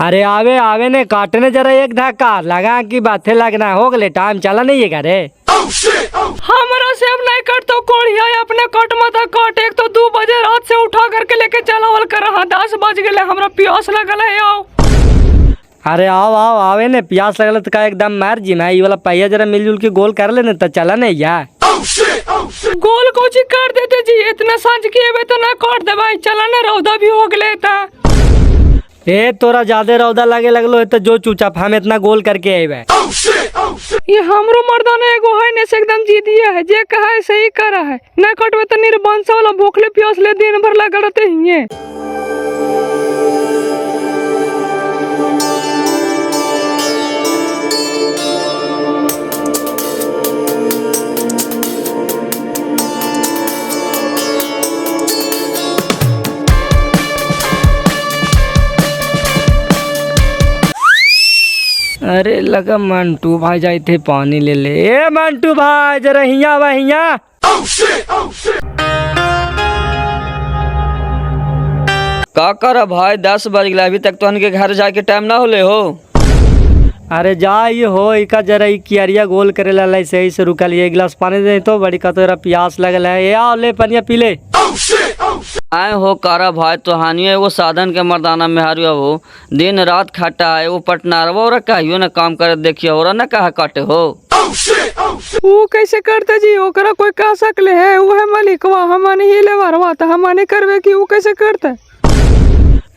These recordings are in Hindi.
अरे आवे आवे ने काटने जरा एक धक्का लगा कि बातें लगना हो गले टाइम चला नहीं है रे। हमारा से अब नहीं कट तो कोढ़िया अपने कट मत कट। एक तो 2 बजे रात से उठा करके लेके चलावल कर 10 बज गए हमरा प्यास लगल है। आओ अरे आओ आओ आवे ने प्यास लगल तो का एकदम मार जी मैं ये वाला पहिया जरा मिलजुल के गोल कर लेने तो चला नहीं यार। गोल कोची कर देते जी इतना सांझ किए तो ना काट दे भाई चला ने रौदा भी हो गले था। ए तोरा ज्यादा रौदा लगे लगलो है तो जो चुपचाप हम इतना गोल करके आए। ये हमरो मर्दाना एगो है ने से एकदम जी दिया है जे कहा है सही करा है ना कटवे तो निर्बंस वाला भूखले प्यास ले दिन भर लगा रहते ही। अरे लगा मंटू भाई जाए थे पानी ले ले। ए मंटू भाई जरा हिया वहिया। का कर भाई 10 बज गया अभी तक तो उनके घर जाके टाइम ना होले हो। अरे जा ये हो इका जरा कियारिया गोल करे ला सही से रुकल एक गिलास पानी दे तो बड़ी का तोरा प्यास लगल है। ये आओ ले पनिया पी ले। आए हो कारा भाई तो हानियो एगो साधन के मर्दाना में हारियो हो दिन रात खटा है वो पटनारवा और कहियो ना काम करे देखियो और ना कहा काटे हो। वो कैसे करते जी ओकरा कोई कह सकले है वो है मालिकवा हमने ही ले वरवा तो हमने करवे कि वो कैसे करते।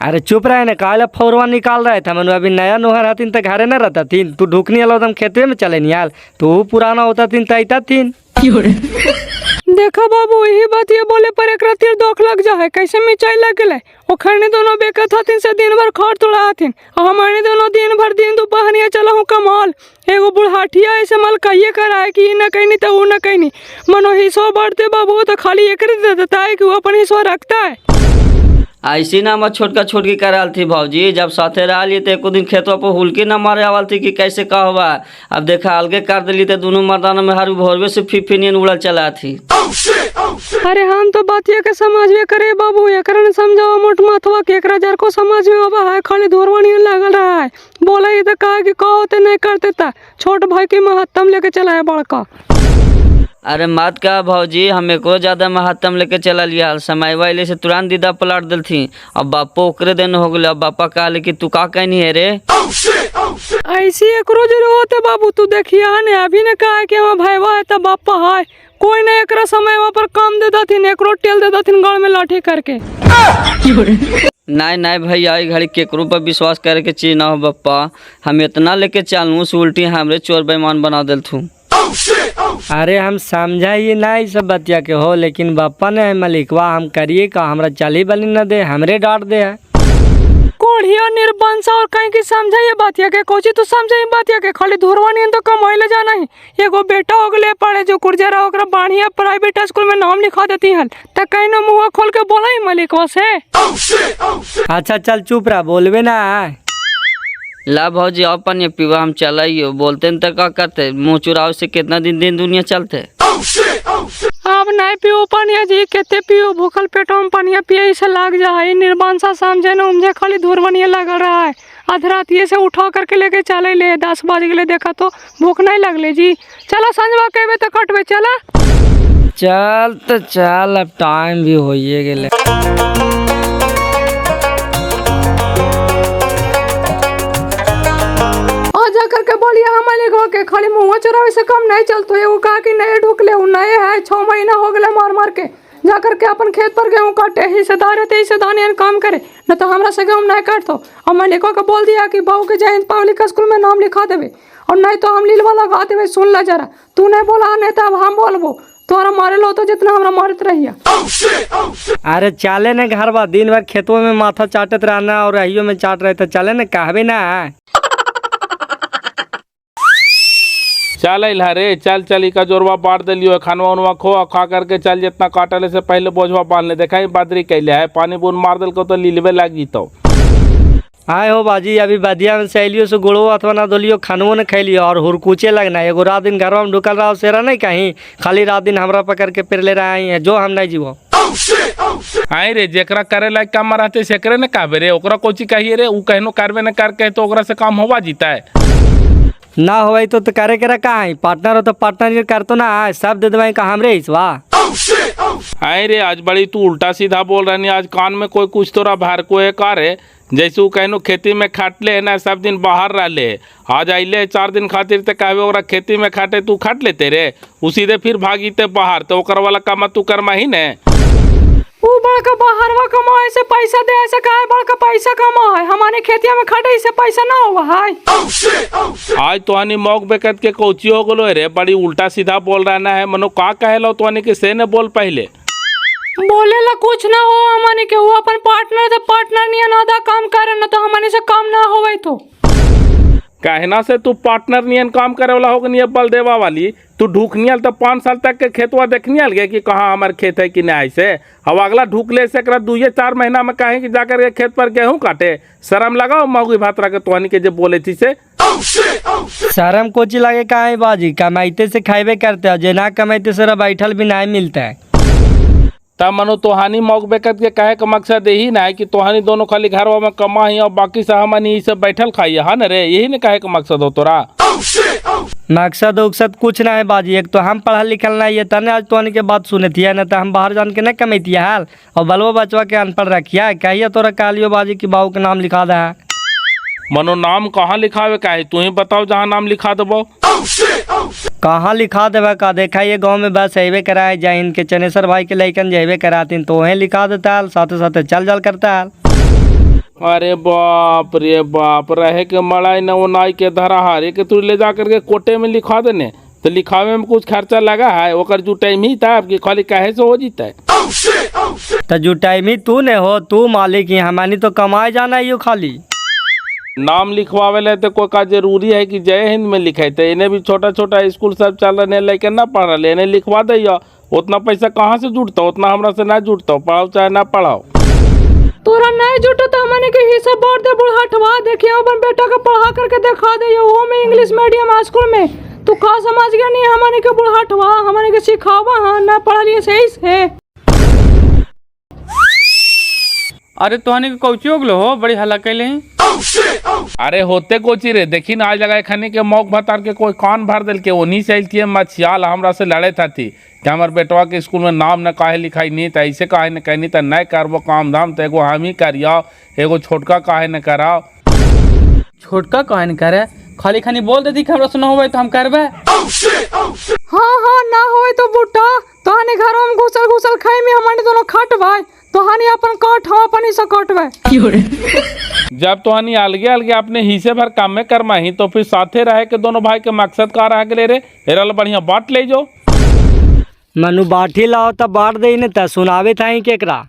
अरे चुप रहे ना काला फौरवा निकाल रहे थे मनु अभी नया नोहर हतीन तो घरे न रहता थीन तू ढुकनी वाला एकदम खेते में चले नियाल तो पुराना होता थीन तैता थीन। देखा बाबू यही बात ये बोले पर एक तीर दोख लग जा है कैसे मिचाई लग गए वो खड़ने दोनों बेकत हथिन से दिन भर खड़ तोड़ा हथिन और हमारे दोनों दिन भर दिन दोपहरिया चला हूँ कमाल एगो बुढ़ाटिया ऐसे मल कहिए करा है कि न कहीं तो वो न कहीं मनो हिस्सा बढ़ते बाबू तो खाली एक दे देता है कि वो अपन हिस्सा रखता है। ऐसी ना मत छोटका छोटकी कराल थी भाजी जब साथे रहा लिए तो एक दिन खेतों पर हुलकी ना मारे आवल थी कि कैसे का हुआ। अब देखा अलगे कर दिली तो दोनों मर्दानों में हर भोरवे से फिफिनियन उड़ल चला थी। अरे हम तो बात ये के समझ में करे बाबू एक समझाओ मोट माथवा के एक जर को समझ में आवा है खाली धोरवानी लगल रहा है बोला ये तो कहा कि होते नहीं करते था छोट भाई की महत्तम लेके चला है बड़का। अरे मत का भौजी हम एको ज्यादा महत्तम लेके चला लिया समय वाले से तुरंत दीदा पलट दिल थी अब बापो ओकरे दिन हो गए। अब बापा कहले कि तू का कहनी है रे ऐसी एक रोज होते बाबू तू देखिए ने अभी ने कहा कि हम भाईवा है तो बापा है कोई ना एक समय वहाँ पर काम दे दथिन एक टेल दे दथिन गाँव में लाठी करके। नहीं नहीं भैया घड़ी केकरो पर विश्वास करे के चीज ना हो बप्पा हम इतना लेके चलूँ से उल्टी हमरे चोर बेईमान बना दिल थू। अरे हम समझा ये ना सब बतिया के हो लेकिन बापा ने मलिकवा हम करिए का हमरा चाली बली न दे हमरे डांट दे है कोढ़िया निर्बंस और कहीं की समझा ये बातिया के कोची तू समझा ये बातिया के खाली धुरवानी तो कमाई जाना ही एगो बेटा हो गले पड़े जो कुर्जरा ओकरा बढ़िया प्राइवेट स्कूल में नाम लिखा देती हल त कहीं ना मुँह खोल के बोला ही मलिकवा से। अच्छा चल चुप रहा बोलबे ना ला भौजी अपन ये पीवा हम चलाइयो बोलते न तो का करते मुँह चुराव से कितना दिन दुनिया चलते। अब नहीं पियो पानिया जी केते पियो भूखल पेटों में पानिया पिए से लाग जा है निर्बंसा समझे न उमझे खाली धुरवनिया लगा रहा है अधरातिये से उठा करके लेके चले ले 10 बज गए देखा तो भूख नहीं लगले जी चला संजवा कहबे तो कटबे चला चल तो चल अब टाइम भी होइए गेले। करके बोलिए हमारे घर के खाली मुँह चुरावे से कम नहीं चलतो है वो कहा कि नए ढुकले नए है 6 महीना हो गए मार मार के जा करके अपन खेत पर गेहूँ काटे ही से धारे ते से धाने काम करे न तो हमरा से गेहूँ नहीं काटतो और मालिकों को बोल दिया कि बहू के जयंत पब्लिक स्कूल में नाम लिखा देवे और नहीं तो हम लीलवा लगा देवे सुन ला जरा तू नहीं बोला नहीं तो अब हम बोलबो तोरा मारे लो तो जितना हमरा मारत रहिया। अरे चले न घर बा दिन भर खेतों में माथा चाटत रहना और रहियो में चाट रहे तो चले न कहबे ना चल रे चल चल का जोरवा बांट दिलियो खानवा उनवा खो खा करके चल जितना काटले से पहले बोझवा बांध ले देखा बादरी कैले है पानी बूंद मार दिल को तो लीलवे लगी तो आए हो बाजी अभी बदिया में सहेलियों से गुड़ो अथवा ना दोलियो खानवो न खैलियो और हुरकुचे लगना एगो रात दिन घर में ढुकल रहा सेरा नहीं कहीं खाली रात दिन हमरा पकड़ के पेर ले रहा है जो हम नहीं जीवो। आई रे जेकरा करे लायक काम रहते सेकरे ने कहबे रे, ओकरा कोची कहिए रे, ऊ कहनो करबे न कर के तो ओकरा से काम होवा जीता है। ना होई तो करे के रखा है, पार्टनर हो तो पार्टनर कर तो ना है, सब दे दवाई का हमरे इसवा। आई रे आज बड़ी तू उल्टा सीधा बोल रही, आज कान में कोई कुछ तोरा बाहर को है कार है, जैसे वो कहनो खेती में खाटले है ना, सब दिन बाहर रहले है, आज आइले 4 दिन खातिर ते कहबे ओकरा खेती में खाटे तू खाट लेते रे, उसी दे फिर भागीते बाहर, तो ओकर वाला काम तू करमा ही ने। वो बड़का बाहरवा कमाए से पैसा दे ऐसे काहे बड़का पैसा कमाए, हमारे खेतिया में खटे से पैसा ना हुआ है। आज तोहनी मौक बेकत के कोची हो गलो रे, बड़ी उल्टा सीधा बोल रहा है, मनो का कहेलो तोहनी के से ने बोल पहले। बोलेला कुछ ना हो हमारे के, वो अपन पार्टनर तो पार्टनर नहीं आधा काम करे ना, तो हमारे से काम ना होवे तो कहना से तू पार्टनर नियन काम करे वाला होगा नहीं बल देवा वाली, तू ढूकनियल तो 5 साल तक के खेतवा देखनियल गए कि कहाँ हमारे खेत है कि नहीं से, अब अगला ढूकले से 2-4 महीना में कहें कि जाकर के खेत पर गेहूं काटे, शर्म लगाओ मौगी भातरा के तोहनी के जो बोले थी से। शर्म कोची लगे का है बाजी, कमाइते से खाइबे करते हो, जे ना कमाइते से बैठल भी नहीं मिलता है। तब मनो तोहानी मौक बेकत के कहे का मकसद यही ना है कि तोहानी दोनों खाली घरवा में कमा ही और बाकी से हमनी सब बैठल खाइए, है ना रे, यही ने कहे का मकसद हो तोरा। मकसद उकसद कुछ ना है बाजी, एक तो हम पढ़ल लिखल नहीं है, तने आज तो के बात सुने थी ना, तो हम बाहर जान के नहीं कमेती हाल, और बलवा बचवा के अनपढ़ रखिया कहिए तोरा कालियो बाजी की बाबू के नाम लिखा दे है। मनो नाम कहाँ लिखावे का है, तू ही बताओ जहाँ नाम लिखा देबो। कहाँ लिखा देवे का, देखा ये गांव में बस अबे कराए जाए, इनके चनेसर भाई के लइकन जेबे करातीन तो वहीं लिखा देता है, साथे साथे चल जल करता है। अरे बाप रे बाप, रहे के मड़ाई न वो नाई के धरा हारे के तू ले जा करके कोटे में लिखा देने, तो लिखावे में कुछ खर्चा लगा है, ओकर जो टाइम ही था आपकी खाली कहे से हो जीता है। तो जो टाइम ही तू ने हो, तू मालिक ही, हमारी तो कमाए जाना है, यो खाली नाम लिखवावे ले तो कोई का जरूरी है कि जय हिंद में लिखे थे, इन्हें भी छोटा छोटा स्कूल सब चल रहे लेकिन ना पढ़ रहे, इन्हें लिखवा दे, उतना पैसा कहाँ से जुटता, उतना हमरा से ना जुटता, पढ़ाओ चाहे ना पढ़ाओ। तोरा नहीं जुटो तो हमने के हिस्सा बांट दे, बुढ़ाटवा देखिए अपन बेटा को पढ़ा करके दिखा दे, वो में इंग्लिश मीडियम स्कूल में, तू का समझ गया नहीं हमारे के बुढ़ाटवा, हमारे के सिखावा, हाँ ना पढ़ा लिए सही से। अरे तोहनी के कौची हो गलो हो, बड़ी हल्ला कैले हैं। अरे होते कोची रे, देखी ना आज लगा खाने के मौक भतार के कोई कान भर दिल के, उन्हीं से थी मछियाल हमरा से लड़े था थी कि हमारे बेटवा के स्कूल में नाम न काहे लिखाई नहीं था, ऐसे काहे न कहनी था, नहीं करबो काम धाम तो एगो हम ही करिया, एगो छोटका काहे न कराओ। छोटका काहे न करे, खाली खानी बोल देती कि हमरा सुना हुआ तो हम करबे। हाँ हाँ ना होए तो बुट्टा, तोहने घरों में घुसल घुसल खाई में हमारे दोनों खट भाई, तोहनी अपन काट हम अपन हिस्सा काटवे। जब तो हनी अलगे अलगे अपने हिस्से भर काम में करमा ही, तो फिर साथे रहे के दोनों भाई के मकसद का रह गए रे, एरल बढ़िया बांट ले जो। मनु बाठी लाओ तब बांट दे ने, त सुनावे था ही केकरा,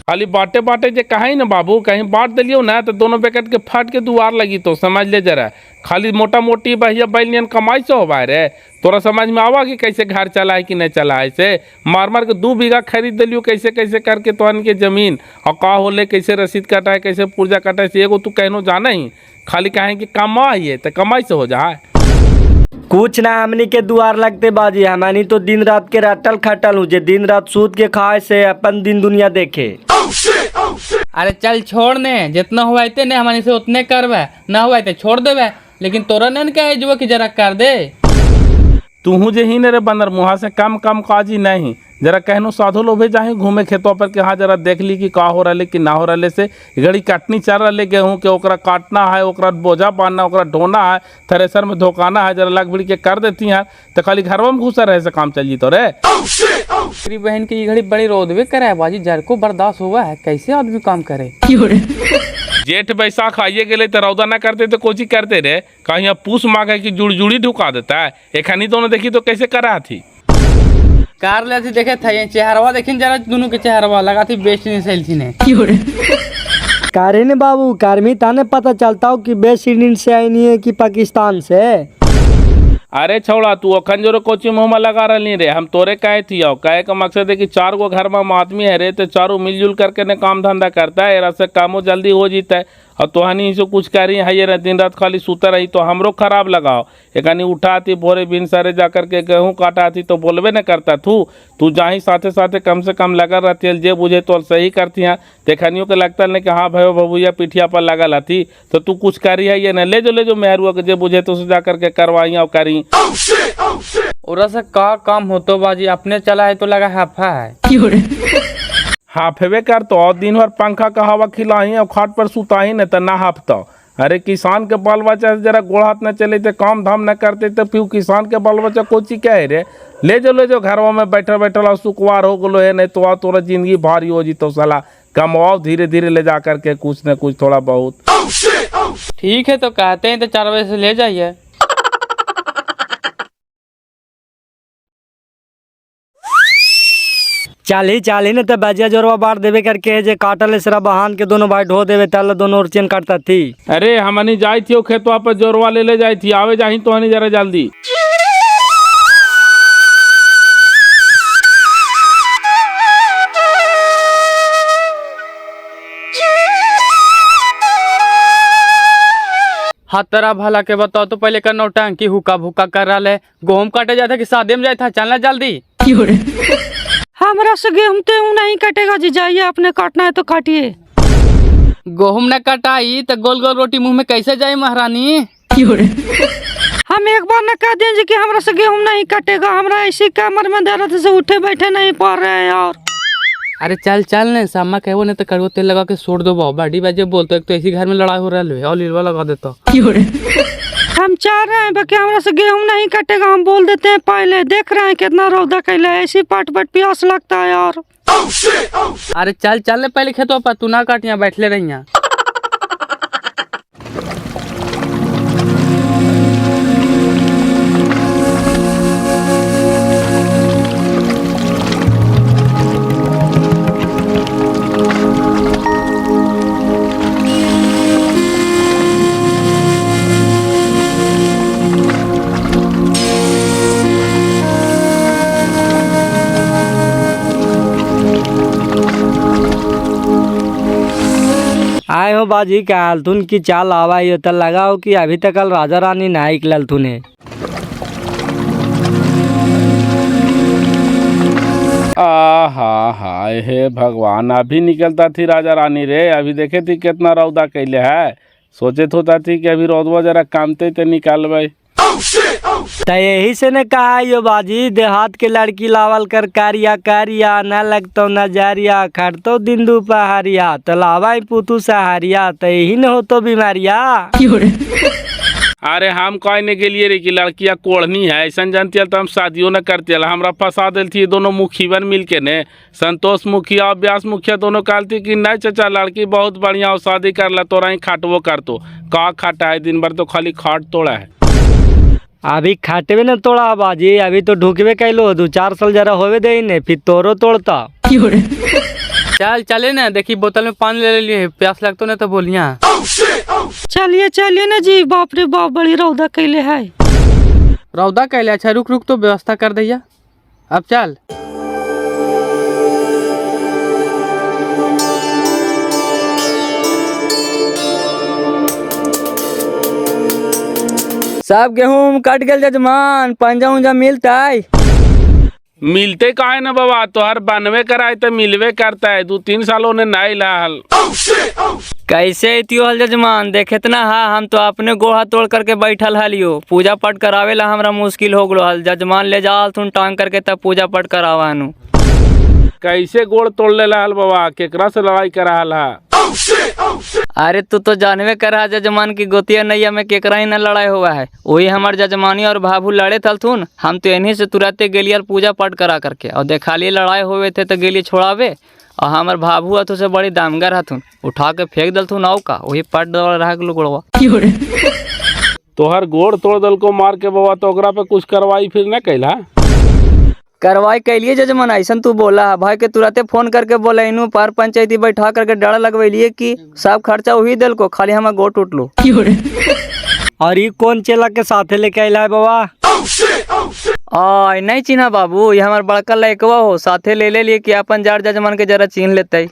खाली बाटे बाटे जे कहीं ना बाबू, कहीं बांट दिलियो ना तो दोनों पैकेट के फट के दुआर लगी, तो समझ ले जरा, खाली मोटा मोटी बहिया बैलियन कमाई से होबा रे, तोरा समझ में आवा कि कैसे घर चला है कि नहीं चला है, से मार मार के 2 बीघा खरीद दिलियो कैसे कैसे करके तोहन के जमीन, और का होले कैसे रसीद कटाए कैसे पुर्जा कटाए से, एगो तू कहनो जाना ही, खाली कहें कि कमाई है तो कमाई से हो जाए। कुछ ना हमनी के दुआर लगते बाजी, हमारी तो दिन रात के रटल खटल हूँ, जे दिन रात सूत के खाए से अपन दिन दुनिया देखे। अरे चल छोड़ ने, जितना हुआ ने हमारे से उतने करवे, ना हुआ छोड़ देवे, लेकिन तोरा ने कहे जो कि जरा कर दे। तू जे ही ने रे बंदर मुहा से कम काजी नहीं, जरा कहनो साधु लोभे जाए घूमे खेतों पर के, हाँ जरा देख ली कि का हो रहा कि ना हो रहा से, घड़ी काटनी चल रहा गेहूँ के, ओकरा काटना है, ओकरा बोझा बांधना, ओकरा ढोना है, थ्रेसर में धोकाना है, जरा लग भिड़ के कर देती हैं, तो खाली घरवा में घुसा रहे से काम चल जी तो रे। तेरी बहन की ये घड़ी बड़ी रोदवे करे बाजी, जर को बर्दाश्त हुआ है, कैसे आदमी काम करे। जेठ बैसाख आइए गए तो रौदा ना करते तो कोची करते रे, कहीं अब पूछ मांगे कि जुड़ी ढुका देता है, एखनी दोनों देखी तो कैसे करा थी, कार ले थी देखे था, चेहरवा देखी जरा दोनों के चेहरवा लगा थी बेस्ट नहीं सही थी ने। कारे ने बाबू, कारमी ताने पता चलता हो कि बेस्ट इंडियन से आई नहीं है कि पाकिस्तान से। अरे छोड़ा तू अखन जो कोची मुँह में लगा रही रे, हम तोरे कहे थी, कहे का मकसद है कि 4 गो घर में आदमी है रे, तो चारों मिलजुल करके ने काम धंधा करता है, ऐसा कामों जल्दी हो जीता है, और तोहनी से कुछ करी है ये दिन रात खाली सुते रही तो हमरो खराब लगाओ। एकनी उठाती भोरे बिन सारे जा करके गेहूँ काटाती तो बोलबे न करता तू जाही साथे साथे कम से कम लगा रहती है, जे बुझे तो सही करती हैं। देखनियों के लगता नहीं कि हाँ भयो बबुआ पिठिया पर लगा लाती तो तू कुछ करी है ये न ले जो मेहरुआ के जे बुझे तो जा करके करवाई और करी। और से का काम हो तो बाजी अपने चला है तो लगा हाफा है। हाफेबे कर तो और दिन भर पंखा का हवा खिलाही और खाट पर सुताही न तो ना हाफता। अरे किसान के बाल बच्चा जरा गोड़ हाथ न चले थे काम धाम न करते तो फिर किसान के बाल बच्चा कोची क्या है रे। ले जो घरवा में बैठल सुखवार हो गलो है नहीं तो तोरा जिंदगी भारी हो जी तो साला कमाओ धीरे धीरे ले जा करके कुछ न कुछ थोड़ा बहुत। ठीक है तो कहते हैं तो 4 बजे से ले जाइए। चाली ने तो बजिया जोरवा बांट देवे करके जे काटल सरा बहान के दोनों भाई ढो देवे तल दोनों और चेन काटता थी। अरे हमनी जाई थी खेतवा पर जोरवा ले जाई थी आवे जाही तो हनी जरा जल्दी। हाथ तेरा भला के बताओ तो पहले का नौटंकी हुक्का भुक्का कर रहा है। गेहूं काटे जाता कि शादी में जाता चलना जल्दी। हमरा से गेहूं ते नहीं कटेगा जी, जाइए अपने काटना है तो काटिए। गेहूं न कटाई तो गोल गोल रोटी मुंह में कैसे जाए महारानी। हम एक बार न कह दें जी कि हमरा से गेहूं नहीं कटेगा, हमरा ऐसी कमर में दर्द से उठे बैठे नहीं पा रहे हैं। और अरे चल ने सामा कहवो नहीं तो कड़वा तेल लगा के छोड़ दो बाबू बाडी बाजे बोलते एक तो इसी घर में लड़ाई हो रहा है और लीलवा लगा देता। हम चाह रहे हैं कि हमरा से गेहूं नहीं कटेगा, हम बोल देते हैं पहले। देख रहे हैं कितना रौदा कैले, ऐसी पट प्यास लगता है। और अरे चल पहले खेतों पर तू ना काट यहाँ बैठ ले रही यहाँ। आए हो बाजी का हालतुन की चाल आवा ये तो लगाओ कि अभी तक कल राजा रानी ना निकलल तूने। हाय हे भगवान अभी निकलता थी राजा रानी रे। अभी देखे थी कितना रौदा कैले है। सोचे होता थी कि अभी रौदवा जरा कामते तो निकालबे। तो यही से ने कहा यो बाजी देहात के लड़की लावल कर कारिया न लगतो न जारिया खटतो दिन दोपहरिया तो लावाई पुतू सहारिया तो यही न हो तो बीमारिया। अरे हम कहने के लिए रे कि लड़किया कोढ़नी है ऐसा जानती तो हम शादियों न करते हमरा फंसा दिल थी दोनों मुखियन मिल के ने संतोष मुखिया और व्यास मुखिया दोनों कहती कि नहीं चाचा लड़की बहुत बढ़िया और शादी कर ला तोरा ही खाटवो कर तो का खाटा है दिन भर तो खाली खाट तोड़ा है। अभी खाटवे न तोड़ा बाजी अभी तो ढुकवे कैलो 2-4 साल जरा होवे दे ने फिर तोरो तोड़ता। चले ना देखी बोतल में पानी ले लिए प्यास लगता ना तो बोलिया। चलिए ना जी, बाप रे बाप बड़ी रौदा कैले है। रौदा कैले अच्छा रुक तो व्यवस्था कर दैया अब चल। सब गेहूं कट गए जजमान पंजा उंजा मिलता है। मिलते का है ना बाबा तोहर बनवे कराए तो मिलवे करता है 2-3 सालों ने नहीं लाल। कैसे इतियो हल जजमान देखे ना हा हम तो अपने गोहा तोड़ करके बैठल हलियो पूजा पाठ करावे ला हमरा मुश्किल हो गलो हल जजमान ले जाल तुम टांग करके तब पूजा पाठ करावा नु। कैसे गोड़ तोड़ ले लाल बाबा केकरा से लड़ाई करा हा। अरे तू तो जानवे करा जजमान की गोतिया नैया में केकरा ही न लड़ाई हुआ है। वही हमार जजमानी और भाभू लड़े थलथुन हम तो इन्हीं से तुरंते गेलियर पूजा पाठ करा करके और देखा लिए लड़ाई हुए थे तो गेली छोड़ावे और हमार भाभू हथु से बड़ी दामगर हथुन उठा के फेंक दलथुन आउ का वही पट रहा गोड़वा। तोहर गोड़ तोड़ दल को मार के बाबा तो ओकरा पे कुछ करवाई फिर न कैला। कार्रवाई कैलिए जजमान ऐसा तू बोला भाई के तुरंते फोन करके बोला इनू पार पंचायती बैठा करके डर लगवैलिए कि सब खर्चा वही दिल को खाली हमारा गोड़ टूट लो। और ये कौन चेला के साथे लेके आइला है बाबा। नहीं चिन्हा बाबू ये हमार बड़का लड़कवा हो साथे ले लिए कि अपन जार जजमान के जरा चिन्ह लेते।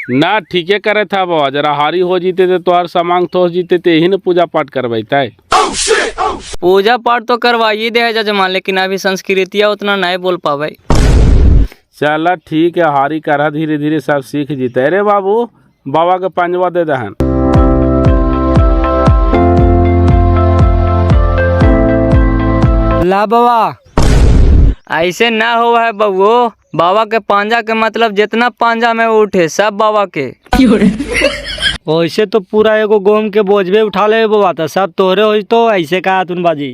ना ठीके करे था बाबा, जरा हारी हो जीते थे तो हर सामान तो जीते थे, यही ने पूजा पाठ करवाता है। पूजा पाठ तो करवाइए दे जजमान, लेकिन अभी संस्कृतियाँ उतना नहीं बोल पावे। चला ठीक है, हारी करा धीरे धीरे सब सीख जीते। अरे बाबू बाबा के पंजवा दे दहन। ला बाबा, ऐसे ना हो है बबुओ, बाबा के पांजा के मतलब जितना पांजा में उठे सब बाबा के। वैसे तो पूरा एगो गोम के बोझबे उठा ले बाबा, तो सब तोहरे हो तो ऐसे कहा तुम बाजी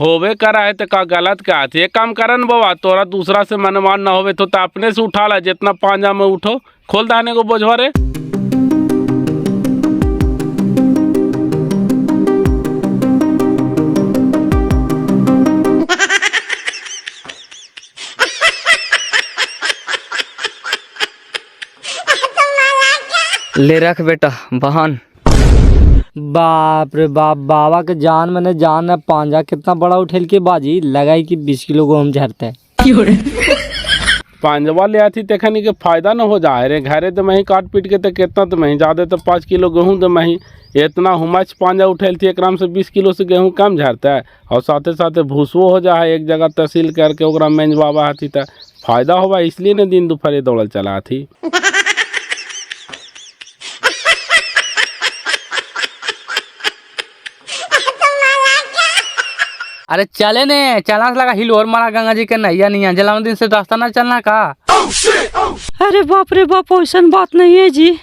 होवे करा है तो का गलत का थे। एक काम करन बाबा, तोरा दूसरा से मनमान ना होवे तो अपने से उठा ला, जितना पांजा में उठो। खोल दाने को बोझवा रे। ले रख बेटा बहन। बाप रे बाप, बाबा के जान मैंने जान है। पांजा कितना बड़ा उठेल के बाजी, लगाई कि 20 किलो को हम झरते हैं। पांजवा ले आती तेखनी के फायदा न हो जाए रे। घरे तो मही काट पीट के तो कितना तो मही ज्यादा तो 5 किलो गेहूँ तो मही इतना हुमच पांजा उठेल थी, एकराम से 20 किलो से गेहूँ कम झरता है। और साथे साथे भूसो हो जाए, एक जगह तहसील करके ओकरा मेंजवावा हती तो फायदा होगा। इसलिए न दिन दोपहर दौड़ल चला थी। अरे चले ने, चलना से लगा हिलोर मारा गंगा जी के नैया नहीं, जलावन दिन से रास्ता ना चलना का। अरे बाप रे बाप, वैसन बात नहीं है जी,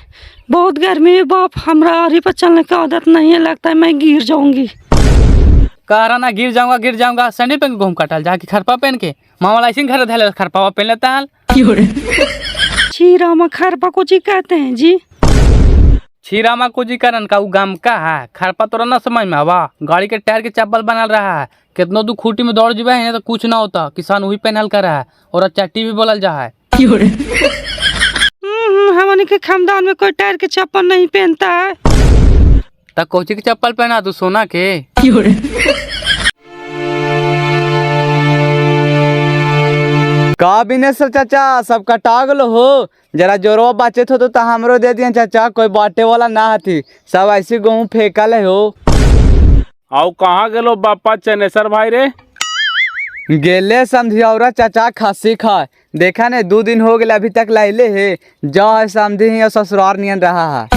बहुत गर्मी है बाप, हमरा आरी पर चलने की आदत नहीं है, लगता है मैं गिर जाऊंगी। कह रहा ना गिर जाऊंगा। सैंडल पहन के घूम कटल जाके खरपा पहन के मामा लाइसिंग घर धैले खरपा पहन लेता है। चीरा खरपा को जी कहते हैं जी। छीरामा कुजी करन का उ गाम का है, खरपा तोरा ना समझ में आवा। गाड़ी के टायर के चप्पल बनल रहा है, कितनो दू खूटी में दौड़ जीवे है तो कुछ ना होता। किसान वही पहनल कर है और चट्टी भी बोलल जा है। हमने के खानदान में कोई टायर के चप्पल नहीं पहनता है। तो कोची के चप्पल पहना तू सोना के। का बिनेश्वर चाचा सब कटा गलो हो, जरा जोरवा बाचत हो तो हमरो दे दिया चाचा, कोई बाटे वाला ना हथी, सब ऐसे गेहूँ फेंकल है हो। आओ कहाँ गेलो बापा चनेसर भाई रे? गेले समझिया चाचा खस्सी खा, देखा ने 2 दिन हो गए अभी तक लाइले है। जा है समझी ही ससुरार नियन रहा है।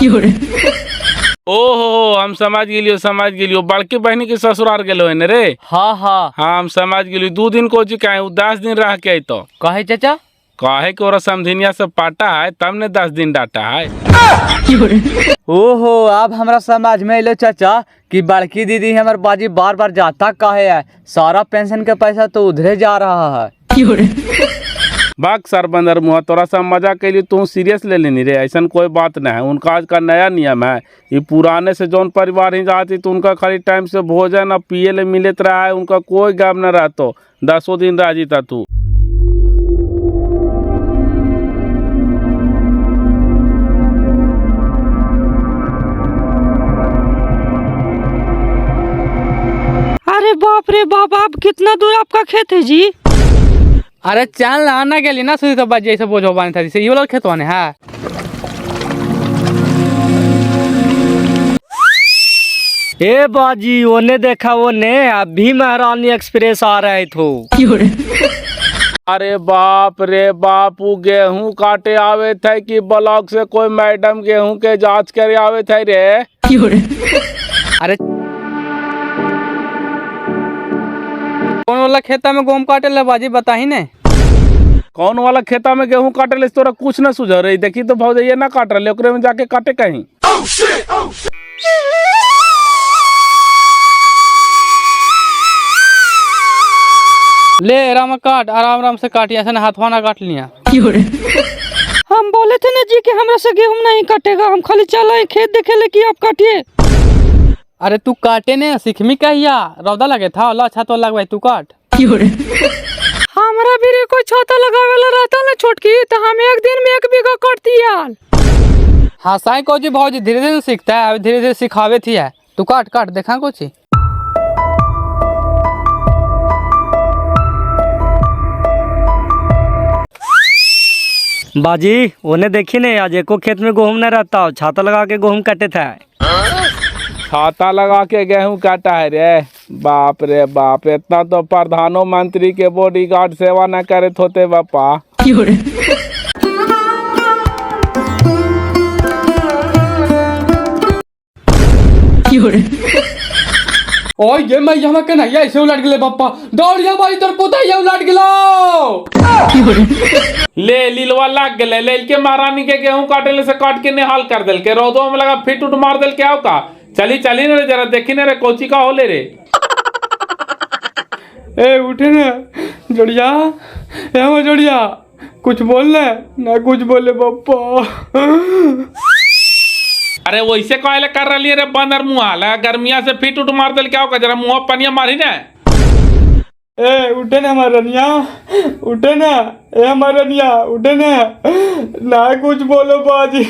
ओहो हम समझ गेलियो बड़की बहनी के ससुरार गेलो है न रे। हाँ हम समझ गेलियो। 2 दिन को जी काहे 10 दिन रह के तो कहे चाचा, काहे के ओरा समधिनिया से पाटा है तब ने 10 दिन डाटा है। ओहो अब हमरा समझ में अलो चाचा कि बड़की दीदी हमार बाजी बार बार जाता काहे है, सारा पेंशन का पैसा तो उधरे जा रहा है। बाग सर बंदर मुँह, तोरा सब मजा के लिए तू सीरियस ले लेनी रे, ऐसा कोई बात ना है। उनका आज का नया नियम है, ये पुराने से जौन परिवार ही जाती तो उनका खाली टाइम से भोजन और पिए ले मिलत रहा है, उनका कोई गम न रहतो। 10 दिन रह जीता तू। अरे बाप रे बाप, आप कितना दूर आपका खेत है जी? अरे चल आना के लिए ना सुधी तो बाजी ऐसे बोझ हो बानी था, ये वाला खेत वाने है। ए बाजी ओने देखा, ओने अभी महारानी एक्सप्रेस आ रहे थे। अरे बाप रे बापू, गेहूं काटे आवे थे कि ब्लॉक से कोई मैडम गेहूं के जांच करे आवे थे रे? अरे कौन वाला खेता में गेहूं काटे ले बाजी बता ही ने। कौन वाला खेता में गेहूं काटे ले तोरा कुछ न सुझ रही। देखी तो भौज ये ना काट रहे, ओकरे में जाके काटे कहीं। ले रामा काट, आराम से काटिया, ऐसे हाथवा ना काट लिया। हम बोले थे ना जी कि हमरा से गेहूं नहीं कटेगा, हम खाली चला खेत देखे ले कि आप काटिए। अरे तू काटे ने सिखमी कहिया, रौदा लगे था अल्लाह अच्छा तो लगवाई, तू काट। हमरा भी रे कोई छाता लगावेला रहता ना छोटकी, तो हम एक दिन में 1 बीघा काटती यार। हाँ साई को जी भौजी धीरे धीरे सीखता है, अभी धीरे धीरे सिखावे थी है। तू काट देखा कुछ। बाजी उन्हें देखी नहीं, आज एको खेत में गेहूं न रहता हो, छाता लगा के गेहूं काटे था। छाता लगा के गेहूं काटा है रे? बाप रे बाप, इतना तो प्रधानमंत्री के बॉडीगार्ड सेवा न करे होते बापा। ओ ये मैं यहाँ के नहीं ऐसे उलट गए पापा, दौड़िया भाई तोर पोता ये उलट गलो। ले लीलवा लाग गले, ले के महारानी के गेहूं काटे से काट के निहाल कर दिल के, रोदो में लगा फिट उठ मार दिल के। आओ का चली चली न रे, जरा देखी न रे कोची का होले रे। ए उठे ना जोड़िया, ए वो जोड़िया, कुछ बोल रहे ना, कुछ बोले पापा। अरे वैसे कहले कर रही रे बंदर मुँह, लगा गर्मिया से फिट उठ मार दिल। क्या होगा, जरा मुँह पनिया मारी ना। ए उठे ना हमारनिया, उठे ना, ए हमारनिया उठे ना, ना कुछ बोलो बाजी।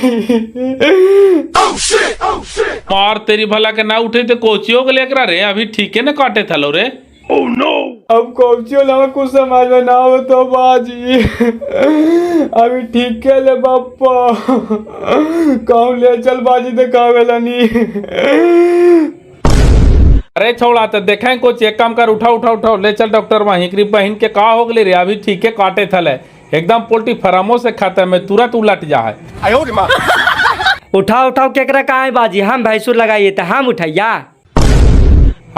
मार तेरी भला के ना उठे तो कोचियों के लेकर रे, अभी ठीक है ना काटे थलो रे। Oh no! अब कोचियों लावा कुछ समझ में ना हो तो बाजी, अभी ठीक है ले बापा, कहूँ ले चल बाजी दिखावेला नहीं। अरे छोड़ा तो देखें कुछ, एक काम कर, उठा उठा उठा ले चल डॉक्टर वहीं की बहन के का हो गई रे, अभी ठीक है काटे थले, एकदम पोल्ट्री फार्मों से खाता में तुरंत उलट जा है। उठाओ उठाओ केकरा कहाँ है बाजी, हम भैंसुर लगाइए तो हम उठाइया।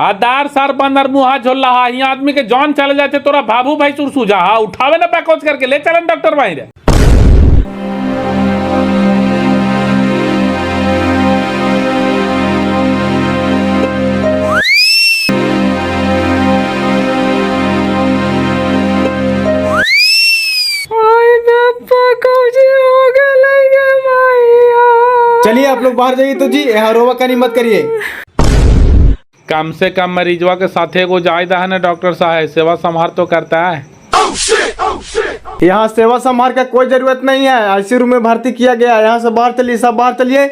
आदार सर बंदर मुँह झोल रहा, यहाँ आदमी के जान चले जाते तोरा बाबू भाई सुर सूझा। हाँ उठावे ना पैकोच करके ले चलन डॉक्टर भाई रे। चलिए आप लोग बाहर जाइए तो जी, यहाँ रोवा करनी मत करिए। कम से कम मरीजवा के साथ एगो जायदा है ना डॉक्टर साहब, सेवा संभार तो करता है। यहाँ सेवा संभार का कोई जरूरत नहीं है, आईसीयू में भर्ती किया गया है। यहाँ से बाहर चलिए, सब बाहर चलिए।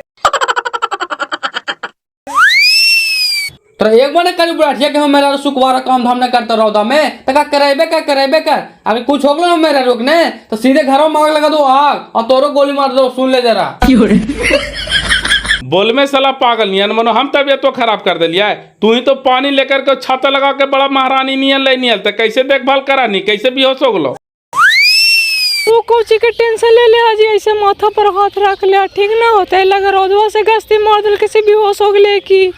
तो एक बार करी बुढ़ाठिया के हम मेरा सुखवारा काम धाम न करता रहो में, तो का करेबे कर। अभी कुछ हो गया मेरा रोकने तो सीधे घरों में आग लगा दो आग, और तोरो गोली मार दो, सुन ले जरा। बोल में साला पागल नियन मनो, हम तबियत तो खराब कर दिलिया है। तू ही तो पानी लेकर के छाता लगा के बड़ा महारानी नियन ले नियल, तो कैसे देखभाल करानी, कैसे बेहोश हो गलो। वो कोची के टेंशन ले ले आज, ऐसे माथा पर हाथ रख ले, ठीक ना होता है, लगा रोजवा से गस्ती मार दिल किसी बेहोश हो गए की।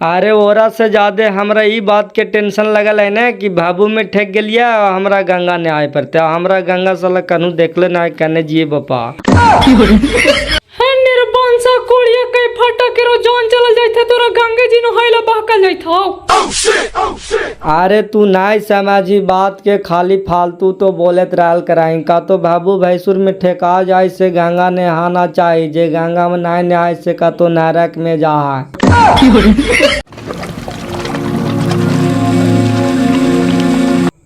अरे ओरा से ज्यादा हमरा ई बात के टेंशन लगल है ना कि बाबू में ठेक गलिया, हमरा गंगा ने आए पड़ते, हमरा गंगा साला कनु देखले ना कने जिए बापा। निर्बंसा कोड़िया कई फटा के रो जान चल जाइथे, तोरा गंगे जी नो हाइला बहकल जाइथो। अरे तू नाई समझी बात के, खाली फालतू तो बोलत रहल कराई का, तो बाबू भैंसुर में ठेका जाए से गंगा नहाना चाहिए, जे गंगा में नहीं नहाए से का तो नरक में जा है।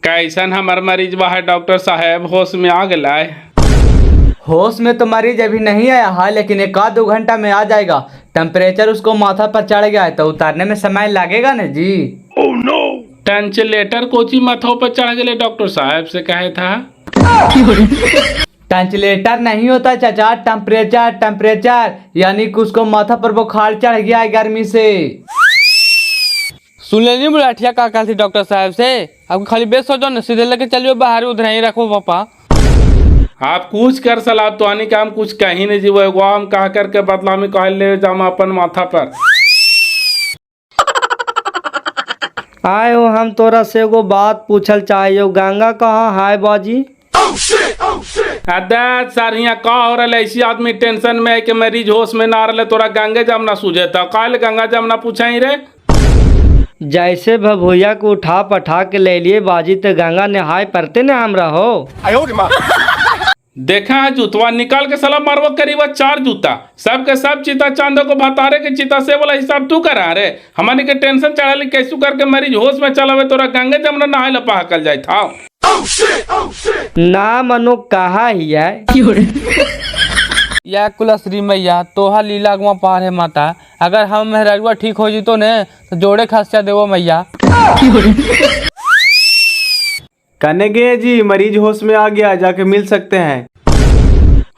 कैसन हमार मरीज है डॉक्टर साहब, होश में आ गया है? होश में तो मरीज अभी नहीं आया है, लेकिन 1-2 घंटा में आ जाएगा। टेम्परेचर उसको माथा पर चढ़ गया है, तो उतारने में समय लगेगा ना जी। ओह नो, टेंचलेटर कोची माथों पर चढ़ गए डॉक्टर साहब से कहे था। टेंचलेटर नहीं होता चाचा, टेम्परेचर यानी कि उसको माथा पर बुखार चढ़ गया है गर्मी से। सुन लेनी बुढ़ाठिया का कहा थी डॉक्टर साहब से, आपको खाली बेस हो जाओ ना, सीधे लेके चलियो बाहर, उधर ही रखो पापा। आप कुछ कर सलाह तो आने का, हम कुछ कहीं नहीं जीवो, एगो हम कह करके बदला में कह ले जाम अपन माथा पर। आए हो हम तोरा से एगो बात पूछल चाहिए, गंगा कहाँ है बाजी? अदे सर यहाँ का हो रहा है, ऐसी आदमी टेंशन में है कि मरीज होश में ना रहे, तोरा गंगे जम ना सूझे था, काल गंगा जम ना पूछा ही रे। जैसे भभुया को उठा पठा के ले लिए बाजी, तो गंगा नहाय पड़ते ना हमरा हो। देखा है जूतवा निकाल के सलाह मारवा करीब 4 जूता, सबके सब चिता चांदो को भतारे के चिता से वाला हिसाब तू करा रे। हमारे के टेंशन चढ़ा कैसू करके मरीज होश में चलावे, तोरा गंगे जमुना नहाए ला पहकल जाए था। ना मनो कहा ही है या कुलश्री मैया तोहा लीला गुआ पार है माता, अगर हम मेहरुआ ठीक हो जीतो ने तो जोड़े खर्चा देवो मैया। कहने गए जी मरीज होश में आ गया, जाके मिल सकते हैं।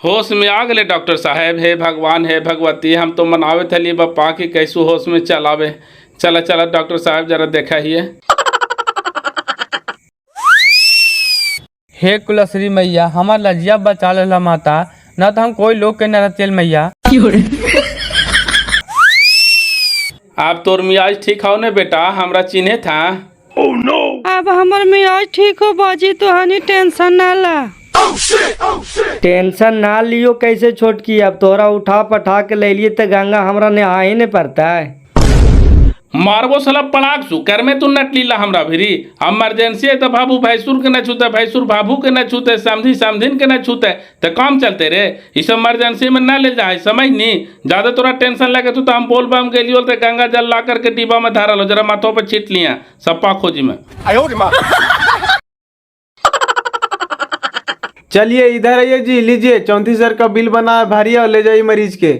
होश में आ गए डॉक्टर साहब। हे भगवान हे भगवती, हम तो मनावे थली बप्पा की कैसू होश में चलावे। चला चला डॉक्टर साहब जरा देखा ही है। हे कुलश्री मैया, हमार लजिया बचा लेला माता, न तो हम कोई लोग के न रहते मैया। आप तोर मियाज ठीक हो ने बेटा, हमरा चिन्हे था। अब हमर मियाज ठीक हो बाजी, तो हनी टेंशन ना ला। टेंशन ना लियो कैसे छोटकी, अब तोरा उठा पठा के ले लिए तो गंगा हमरा नहा ही नहीं पड़ता है। मारबो साला पड़ाक सु कर में तू नट लीला हमरा भिरी। इमरजेंसी है तो बाबू भैंसुर के न छूते, भैंसुर बाबू के न छूते, समझी समझिन के न छूते, तो काम चलते रे। इस इमरजेंसी में न ले जाए, समझ नहीं। ज्यादा तोरा टेंशन लगे तो हम बोल बम गेलियो तो गंगा जल ला करके डिब्बा में धारा लो, जरा माथों पे छीट लिया सप्पा खोजी में। चलिए इधर आइए जी, लीजिए 34,000 का बिल बना है, भारी और ले जाइए मरीज के।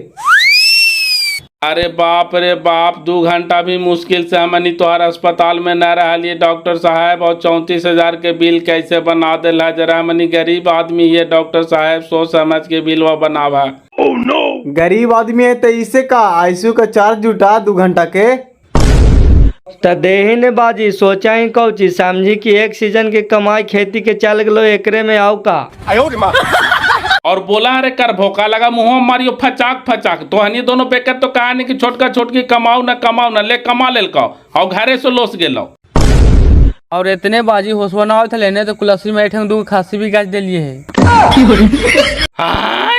अरे बाप रे बाप, 2 घंटा भी मुश्किल से हमनी तोहर अस्पताल में न रहिए डॉक्टर साहब, और 34,000 के बिल कैसे बना दिला। जरा हमनी गरीब आदमी है डॉक्टर साहब, सोच समझ के बिल वो बनावा। गरीब आदमी है तो इसे का आईसीयू का चार्ज जुटा 2 घंटा के। तो देही ने बाजी, सोचा ही कौची समझी कि एक सीजन के कमाई खेती के चल गलो, एकरे में आओ का। और बोला अरे कर भोका लगा मुँह मारियो फचाक फचाक। तो हनी दोनों बेकर तो कहा नहीं कि छोटका छोटकी कमाऊ न ले कमा ले और घरे से लोस गेलो। और इतने बाजी होशवा ना हो लेने तो कुलश्री में 2 खांसी भी गाज दिलिए है। हाँ